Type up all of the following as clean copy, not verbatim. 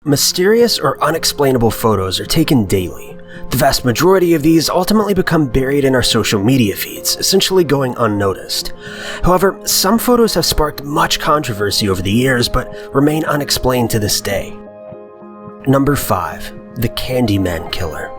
Mysterious or unexplainable photos are taken daily. The vast majority of these ultimately become buried in our social media feeds, essentially going unnoticed. However, some photos have sparked much controversy over the years, but remain unexplained to this day. Number 5. The Candyman Killer.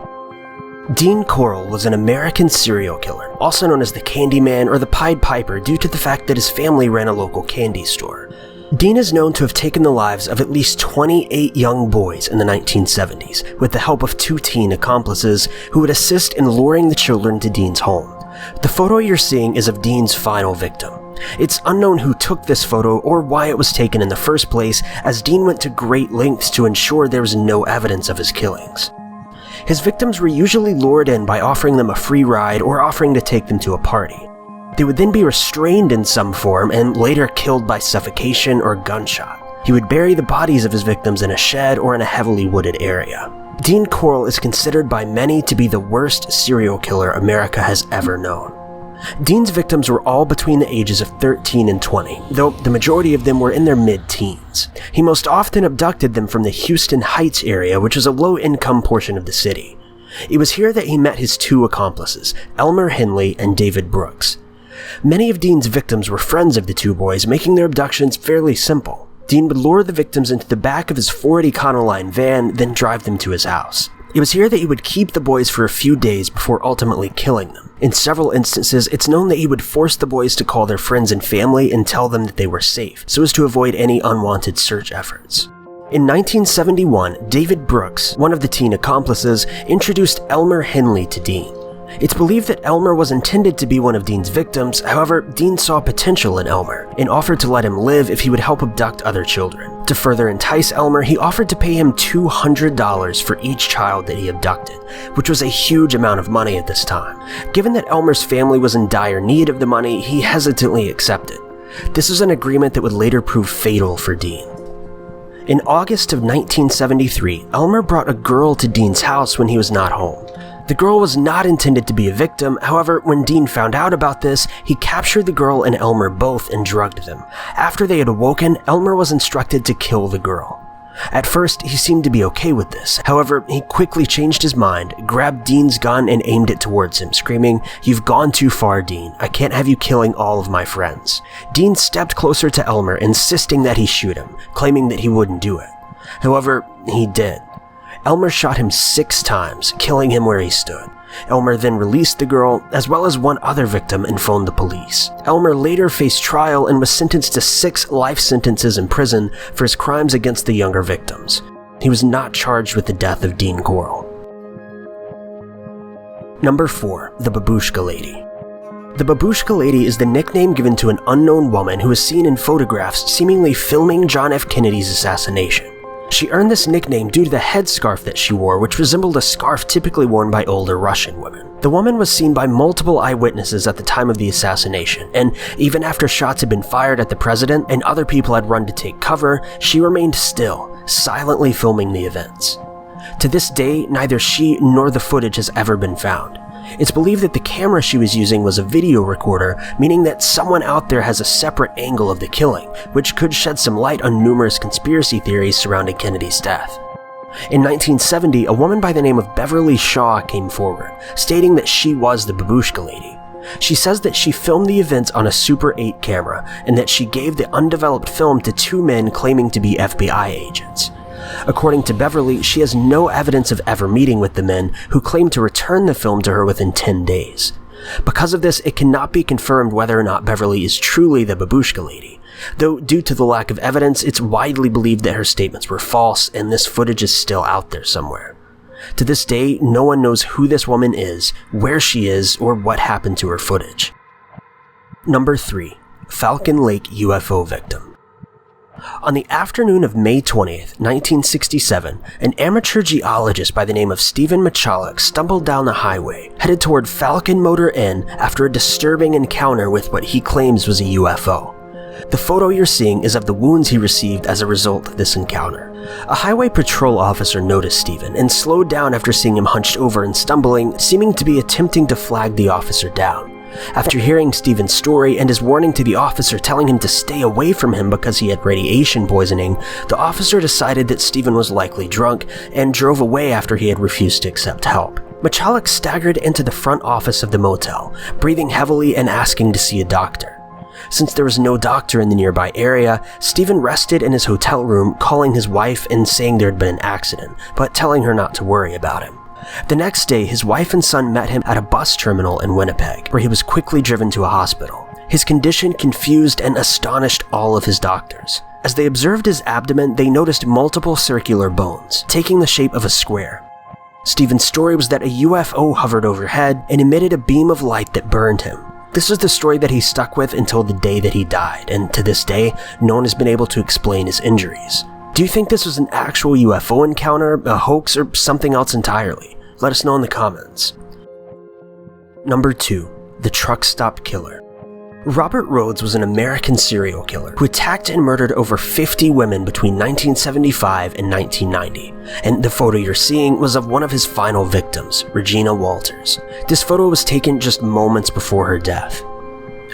Dean Corll was an American serial killer, also known as the Candyman or the Pied Piper due to the fact that his family ran a local candy store. Dean is known to have taken the lives of at least 28 young boys in the 1970s, with the help of 2 teen accomplices who would assist in luring the children to Dean's home. The photo you're seeing is of Dean's final victim. It's unknown who took this photo or why it was taken in the first place, as Dean went to great lengths to ensure there was no evidence of his killings. His victims were usually lured in by offering them a free ride or offering to take them to a party. They would then be restrained in some form and later killed by suffocation or gunshot. He would bury the bodies of his victims in a shed or in a heavily wooded area. Dean Corll is considered by many to be the worst serial killer America has ever known. Dean's victims were all between the ages of 13 and 20, though the majority of them were in their mid-teens. He most often abducted them from the Houston Heights area, which is a low-income portion of the city. It was here that he met his 2 accomplices, Elmer Henley and David Brooks. Many of Dean's victims were friends of the 2 boys, making their abductions fairly simple. Dean would lure the victims into the back of his Ford Econoline van, then drive them to his house. It was here that he would keep the boys for a few days before ultimately killing them. In several instances, it's known that he would force the boys to call their friends and family and tell them that they were safe, so as to avoid any unwanted search efforts. In 1971, David Brooks, one of the teen accomplices, introduced Elmer Henley to Dean. It's believed that Elmer was intended to be one of Dean's victims, however, Dean saw potential in Elmer and offered to let him live if he would help abduct other children. To further entice Elmer, he offered to pay him $200 for each child that he abducted, which was a huge amount of money at this time. Given that Elmer's family was in dire need of the money, he hesitantly accepted. This was an agreement that would later prove fatal for Dean. In August of 1973, Elmer brought a girl to Dean's house when he was not home. The girl was not intended to be a victim, however, when Dean found out about this, he captured the girl and Elmer both and drugged them. After they had awoken, Elmer was instructed to kill the girl. At first, he seemed to be okay with this. However, he quickly changed his mind, grabbed Dean's gun and aimed it towards him, screaming, "You've gone too far, Dean. I can't have you killing all of my friends." Dean stepped closer to Elmer, insisting that he shoot him, claiming that he wouldn't do it. However, he did. Elmer shot him 6 times, killing him where he stood. Elmer then released the girl, as well as one other victim, and phoned the police. Elmer later faced trial and was sentenced to 6 life sentences in prison for his crimes against the younger victims. He was not charged with the death of Dean Corll. Number 4. The Babushka Lady. The Babushka Lady is the nickname given to an unknown woman who was seen in photographs seemingly filming John F. Kennedy's assassination. She earned this nickname due to the headscarf that she wore, which resembled a scarf typically worn by older Russian women. The woman was seen by multiple eyewitnesses at the time of the assassination, and even after shots had been fired at the president and other people had run to take cover, she remained still, silently filming the events. To this day, neither she nor the footage has ever been found. It's believed that the camera she was using was a video recorder, meaning that someone out there has a separate angle of the killing, which could shed some light on numerous conspiracy theories surrounding Kennedy's death. In 1970, a woman by the name of Beverly Shaw came forward, stating that she was the Babushka Lady. She says that she filmed the events on a Super 8 camera, and that she gave the undeveloped film to 2 men claiming to be FBI agents. According to Beverly, she has no evidence of ever meeting with the men, who claimed to return the film to her within 10 days. Because of this, it cannot be confirmed whether or not Beverly is truly the Babushka Lady, though due to the lack of evidence, it's widely believed that her statements were false, and this footage is still out there somewhere. To this day, no one knows who this woman is, where she is, or what happened to her footage. Number 3. Falcon Lake UFO Victim. On the afternoon of May 20th, 1967, an amateur geologist by the name of Stephen Michalek stumbled down the highway, headed toward Falcon Motor Inn after a disturbing encounter with what he claims was a UFO. The photo you're seeing is of the wounds he received as a result of this encounter. A highway patrol officer noticed Stephen and slowed down after seeing him hunched over and stumbling, seeming to be attempting to flag the officer down. After hearing Stephen's story and his warning to the officer telling him to stay away from him because he had radiation poisoning, the officer decided that Stephen was likely drunk and drove away after he had refused to accept help. Michalek staggered into the front office of the motel, breathing heavily and asking to see a doctor. Since there was no doctor in the nearby area, Stephen rested in his hotel room, calling his wife and saying there had been an accident, but telling her not to worry about him. The next day, his wife and son met him at a bus terminal in Winnipeg, where he was quickly driven to a hospital. His condition confused and astonished all of his doctors. As they observed his abdomen, they noticed multiple circular bones, taking the shape of a square. Stephen's story was that a UFO hovered overhead and emitted a beam of light that burned him. This was the story that he stuck with until the day that he died, and to this day, no one has been able to explain his injuries. Do you think this was an actual UFO encounter, a hoax, or something else entirely? Let us know in the comments. Number 2. The Truck Stop Killer. Robert Rhodes was an American serial killer who attacked and murdered over 50 women between 1975 and 1990, and the photo you're seeing was of one of his final victims, Regina Walters. This photo was taken just moments before her death.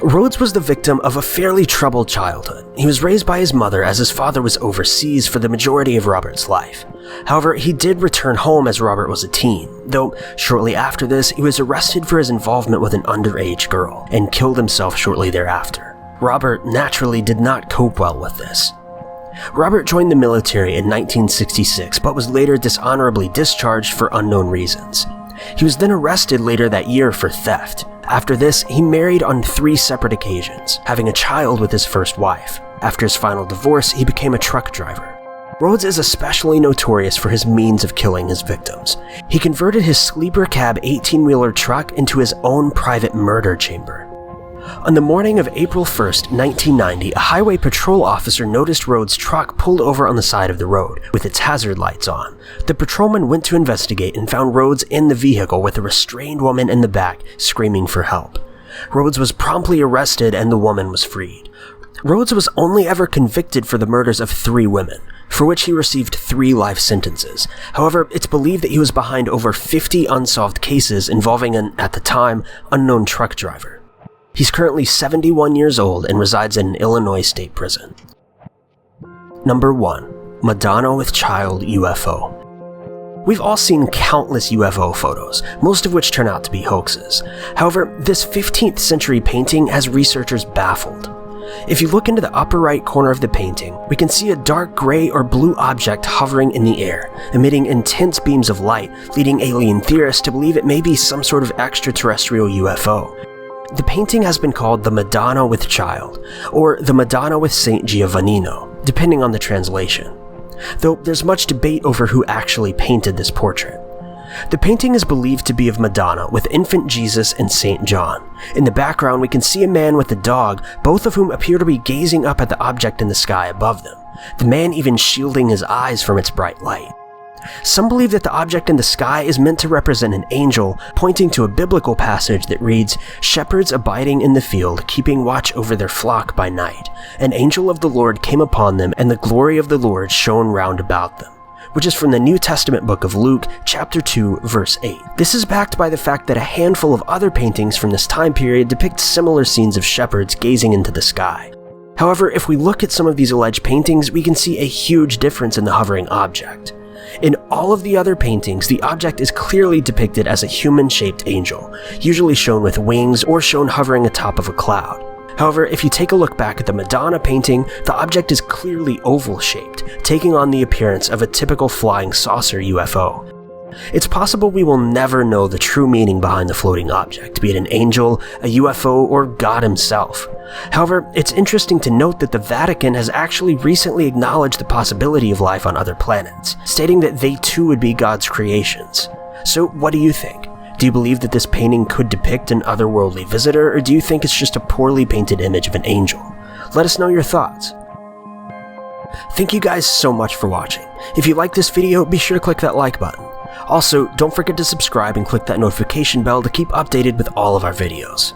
Rhodes was the victim of a fairly troubled childhood. He was raised by his mother as his father was overseas for the majority of Robert's life. However, he did return home as Robert was a teen, though shortly after this, he was arrested for his involvement with an underage girl and killed himself shortly thereafter. Robert naturally did not cope well with this. Robert joined the military in 1966, but was later dishonorably discharged for unknown reasons. He was then arrested later that year for theft. After this, he married on 3 separate occasions, having a child with his first wife. After his final divorce, he became a truck driver. Rhodes is especially notorious for his means of killing his victims. He converted his sleeper cab 18-wheeler truck into his own private murder chamber. On the morning of April 1st, 1990, a highway patrol officer noticed Rhodes' truck pulled over on the side of the road, with its hazard lights on. The patrolman went to investigate and found Rhodes in the vehicle with a restrained woman in the back, screaming for help. Rhodes was promptly arrested and the woman was freed. Rhodes was only ever convicted for the murders of 3 women, for which he received 3 life sentences. However, it's believed that he was behind over 50 unsolved cases involving an, at the time, unknown truck driver. He's currently 71 years old and resides in an Illinois state prison. Number 1. Madonna with Child UFO. We've all seen countless UFO photos, most of which turn out to be hoaxes. However, this 15th century painting has researchers baffled. If you look into the upper right corner of the painting, we can see a dark gray or blue object hovering in the air, emitting intense beams of light, leading alien theorists to believe it may be some sort of extraterrestrial UFO. The painting has been called the Madonna with Child, or the Madonna with Saint Giovannino, depending on the translation. Though there's much debate over who actually painted this portrait. The painting is believed to be of Madonna with infant Jesus and Saint John. In the background, we can see a man with a dog, both of whom appear to be gazing up at the object in the sky above them, the man even shielding his eyes from its bright light. Some believe that the object in the sky is meant to represent an angel, pointing to a biblical passage that reads, "Shepherds abiding in the field, keeping watch over their flock by night. An angel of the Lord came upon them, and the glory of the Lord shone round about them," which is from the New Testament book of Luke, chapter 2, verse 8. This is backed by the fact that a handful of other paintings from this time period depict similar scenes of shepherds gazing into the sky. However, if we look at some of these alleged paintings, we can see a huge difference in the hovering object. In all of the other paintings, the object is clearly depicted as a human-shaped angel, usually shown with wings or shown hovering atop of a cloud. However, if you take a look back at the Madonna painting, the object is clearly oval-shaped, taking on the appearance of a typical flying saucer UFO. It's possible we will never know the true meaning behind the floating object, be it an angel, a UFO, or God himself. However, it's interesting to note that the Vatican has actually recently acknowledged the possibility of life on other planets, stating that they too would be God's creations. So what do you think? Do you believe that this painting could depict an otherworldly visitor, or do you think it's just a poorly painted image of an angel? Let us know your thoughts. Thank you guys so much for watching. If you like this video, be sure to click that like button. Also, don't forget to subscribe and click that notification bell to keep updated with all of our videos.